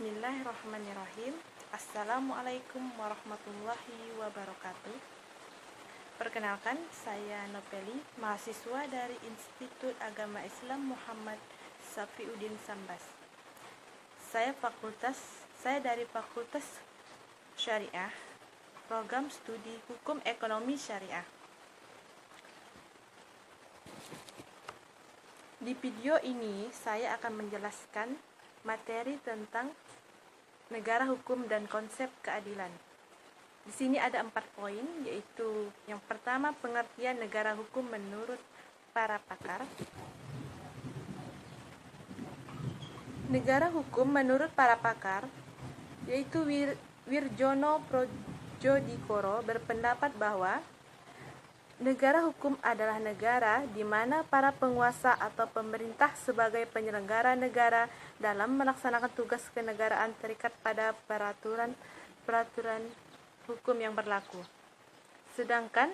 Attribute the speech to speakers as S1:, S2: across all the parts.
S1: Bismillahirrahmanirrahim. Assalamualaikum warahmatullahi wabarakatuh. Perkenalkan, saya Nopeli, mahasiswa dari Institut Agama Islam Muhammad Safiuddin Sambas. Saya dari Fakultas Syariah, Program Studi Hukum Ekonomi Syariah. Di video ini saya akan menjelaskan materi tentang negara hukum dan konsep keadilan. Di sini ada 4 poin, yaitu yang pertama, pengertian negara hukum menurut para pakar. Negara hukum menurut para pakar, yaitu Wirjono Projodikoro berpendapat bahwa negara hukum adalah negara di mana para penguasa atau pemerintah sebagai penyelenggara negara dalam melaksanakan tugas kenegaraan terikat pada peraturan hukum yang berlaku. Sedangkan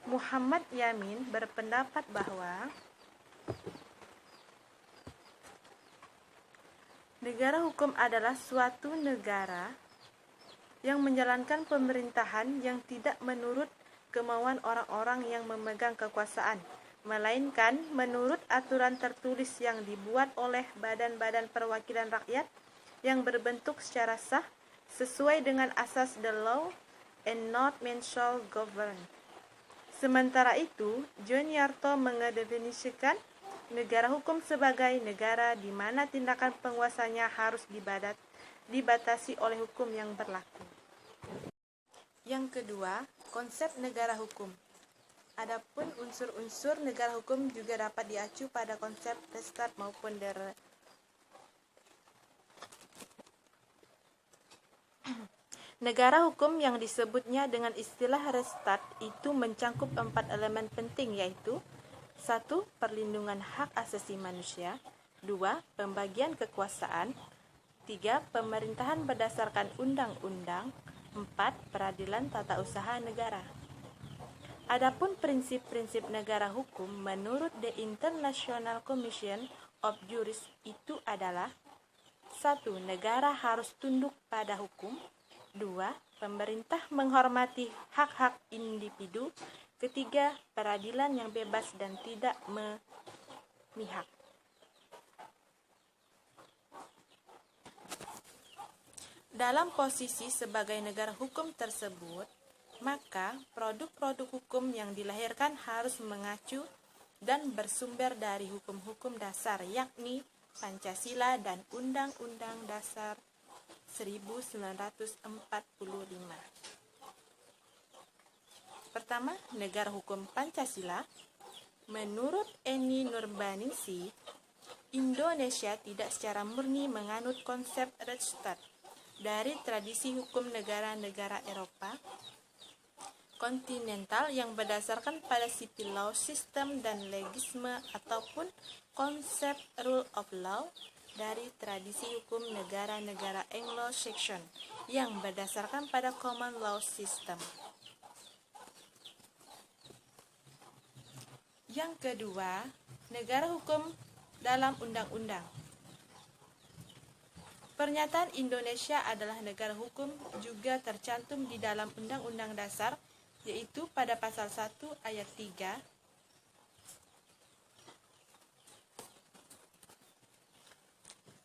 S1: Muhammad Yamin berpendapat bahwa negara hukum adalah suatu negara yang menjalankan pemerintahan yang tidak menurut kemauan orang-orang yang memegang kekuasaan, melainkan menurut aturan tertulis yang dibuat oleh badan-badan perwakilan rakyat yang berbentuk secara sah sesuai dengan asas the law and not man shall govern. Sementara itu, John Yarto mengedefinisikan negara hukum sebagai negara di mana tindakan penguasanya harus dibatasi oleh hukum yang berlaku. Yang kedua, konsep negara hukum. Adapun unsur-unsur negara hukum juga dapat diacu pada konsep Rechtsstaat maupun negara hukum yang disebutnya dengan istilah Rechtsstaat itu mencangkup 4 elemen penting, yaitu 1. Perlindungan hak asasi manusia, 2. Pembagian kekuasaan, 3. Pemerintahan berdasarkan undang-undang, 4. Peradilan tata usaha negara. Adapun prinsip-prinsip negara hukum menurut The International Commission of Justice itu adalah 1. Negara harus tunduk pada hukum, 2. Pemerintah menghormati hak-hak individu, 3. Peradilan yang bebas dan tidak memihak. Dalam posisi sebagai negara hukum tersebut, maka produk-produk hukum yang dilahirkan harus mengacu dan bersumber dari hukum-hukum dasar, yakni Pancasila dan Undang-Undang Dasar 1945. Pertama, negara hukum Pancasila. Menurut Eni Nurbaningsih, Indonesia tidak secara murni menganut konsep Rechtsstaat dari tradisi hukum negara-negara Eropa kontinental yang berdasarkan pada civil law system dan legisme ataupun konsep rule of law dari tradisi hukum negara-negara Anglo-Saxon yang berdasarkan pada common law system. Yang kedua, negara hukum dalam undang-undang. Pernyataan Indonesia adalah negara hukum juga tercantum di dalam Undang-Undang Dasar, yaitu pada pasal 1 ayat 3.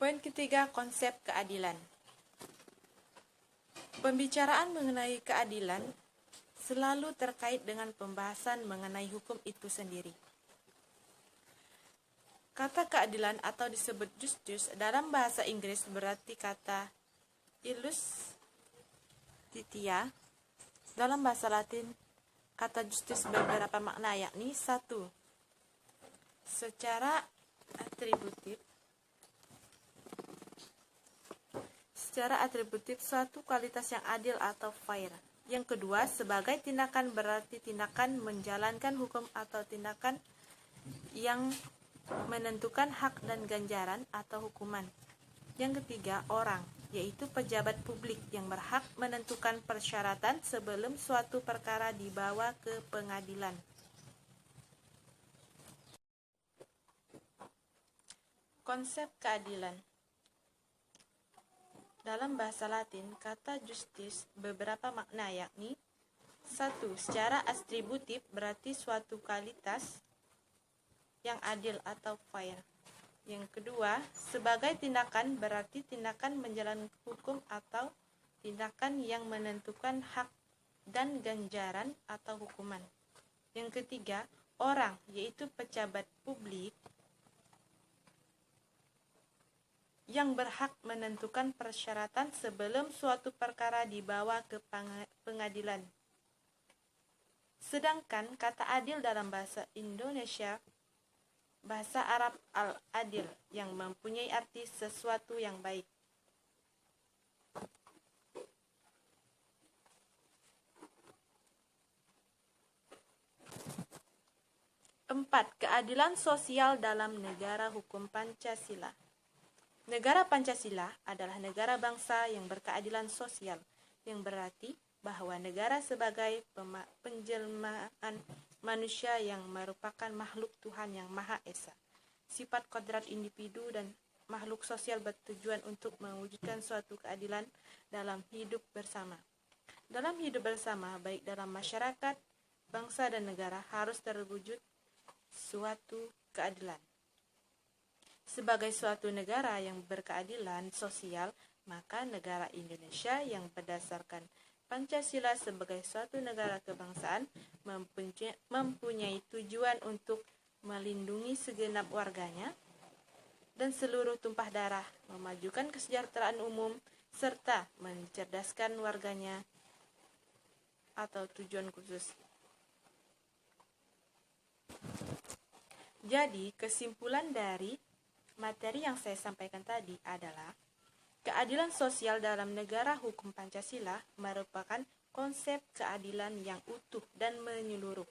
S1: Poin ketiga, konsep keadilan. Pembicaraan mengenai keadilan selalu terkait dengan pembahasan mengenai hukum itu sendiri. Kata keadilan atau disebut justice dalam bahasa Inggris berarti kata iustitia. Dalam bahasa Latin, kata justice beberapa makna, yakni 1. Secara atributif suatu kualitas yang adil atau fair. Yang kedua, sebagai tindakan berarti tindakan menjalankan hukum atau tindakan yang menentukan hak dan ganjaran atau hukuman. Yang ketiga, orang, yaitu pejabat publik yang berhak menentukan persyaratan sebelum suatu perkara dibawa ke pengadilan. Konsep keadilan. Dalam bahasa Latin, kata justice beberapa makna, yakni 1. Secara atributif berarti suatu kualitas yang adil atau fair. Yang kedua, sebagai tindakan berarti tindakan menjalankan hukum atau tindakan yang menentukan hak dan ganjaran atau hukuman. Yang ketiga, orang, yaitu pejabat publik yang berhak menentukan persyaratan sebelum suatu perkara dibawa ke pengadilan. Sedangkan kata adil dalam bahasa Indonesia, bahasa Arab al-adil, yang mempunyai arti sesuatu yang baik. Empat, keadilan sosial dalam negara hukum Pancasila. Negara Pancasila adalah negara bangsa yang berkeadilan sosial, yang berarti bahwa negara sebagai penjelmaan manusia yang merupakan makhluk Tuhan yang Maha Esa. Sifat kodrat individu dan makhluk sosial bertujuan untuk mewujudkan suatu keadilan dalam hidup bersama. Dalam hidup bersama, baik dalam masyarakat, bangsa, dan negara, harus terwujud suatu keadilan. Sebagai suatu negara yang berkeadilan sosial, maka negara Indonesia yang berdasarkan Pancasila sebagai suatu negara kebangsaan mempunyai tujuan untuk melindungi segenap warganya dan seluruh tumpah darah, memajukan kesejahteraan umum, serta mencerdaskan warganya atau tujuan khusus. Jadi, kesimpulan dari materi yang saya sampaikan tadi adalah keadilan sosial dalam negara hukum Pancasila merupakan konsep keadilan yang utuh dan menyeluruh,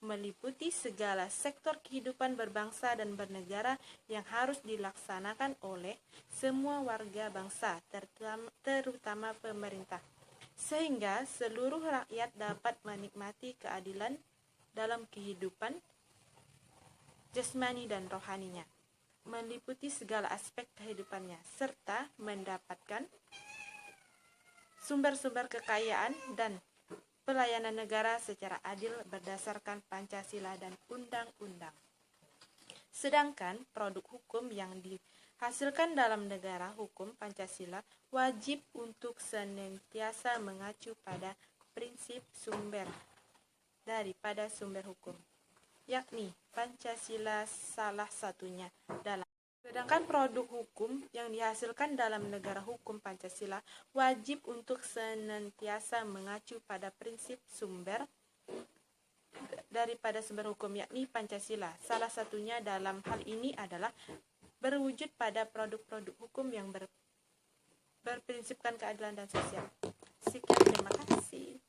S1: meliputi segala sektor kehidupan berbangsa dan bernegara yang harus dilaksanakan oleh semua warga bangsa, terutama pemerintah, sehingga seluruh rakyat dapat menikmati keadilan dalam kehidupan jasmani dan rohaninya, meliputi segala aspek kehidupannya, serta mendapatkan sumber-sumber kekayaan dan pelayanan negara secara adil berdasarkan Pancasila dan undang-undang. Sedangkan produk hukum yang dihasilkan dalam negara hukum Pancasila wajib untuk senantiasa mengacu pada prinsip sumber daripada sumber hukum, yakni Pancasila salah satunya dalam. Sedangkan produk hukum yang dihasilkan dalam negara hukum Pancasila wajib untuk senantiasa mengacu pada prinsip sumber daripada sumber hukum, yakni Pancasila. Salah satunya dalam hal ini adalah berwujud pada produk-produk hukum yang berprinsipkan keadilan dan sosial. Sekian, terima kasih.